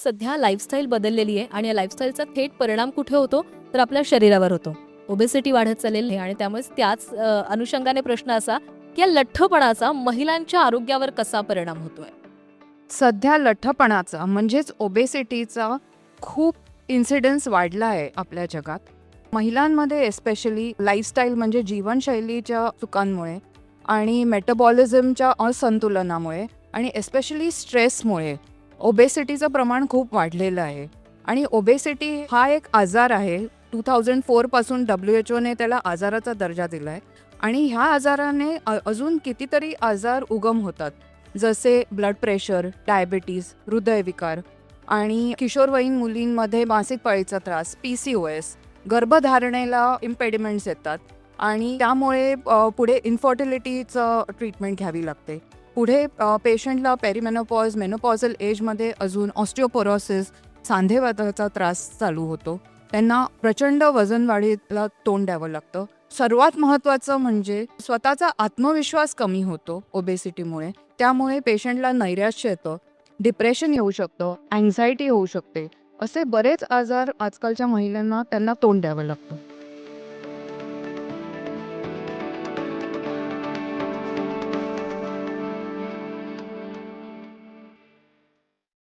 सध्या लाईफस्टाईल बदललेली आहे आणि या लाईफस्टाईलचा थेट परिणाम कुठे होतो तर आपल्या शरीरावर होतो. ओबेसिटी वाढत चाललेली आहे आणि त्यामुळेच त्याच अनुषंगाने प्रश्न असा की या लठ्ठपणाचा महिलांच्या आरोग्यावर कसा परिणाम होतोय? सध्या लठ्ठपणाचा म्हणजेच ओबेसिटीचा खूप इन्सिडन्स वाढला आहे आपल्या जगात. महिलांमध्ये एस्पेशली लाईफस्टाईल म्हणजे जीवनशैलीच्या चुकांमुळे आणि मेटाबॉलिझमच्या असंतुलनामुळे आणि एस्पेशली स्ट्रेसमुळे ओबेसिटीचं प्रमाण खूप वाढलेलं आहे. आणि ओबेसिटी हा एक आजार आहे. 2004 पासून WHO ने त्याला आजाराचा दर्जा दिला आहे. आणि ह्या आजाराने अजून कितीतरी आजार उगम होतात, जसे ब्लड प्रेशर, डायबिटीज, हृदयविकार आणि किशोरवयीन मुलींमध्ये मासिक पाळीचा त्रास, PCOS, गर्भधारणेला इम्पेडिमेंट्स येतात आणि त्यामुळे पुढे इन्फर्टिलिटीचं ट्रीटमेंट घ्यावी लागते. पुढे पेशंटला पेरिमेनोपॉज, मेनोपॉझल एजमध्ये अजून ऑस्टिओपोरोसिस, सांधेवाताचा त्रास चालू होतो. त्यांना प्रचंड वजनवाढीला तोंड द्यावं लागतं. सर्वात महत्त्वाचं म्हणजे स्वतःचा आत्मविश्वास कमी होतो ओबेसिटीमुळे. त्यामुळे पेशंटला नैराश्य येतं, डिप्रेशन येऊ शकतं, अँक्झायटी होऊ शकते. असे बरेच आजार आजकालच्या महिलांना त्यांना तोंड द्यावं लागतं.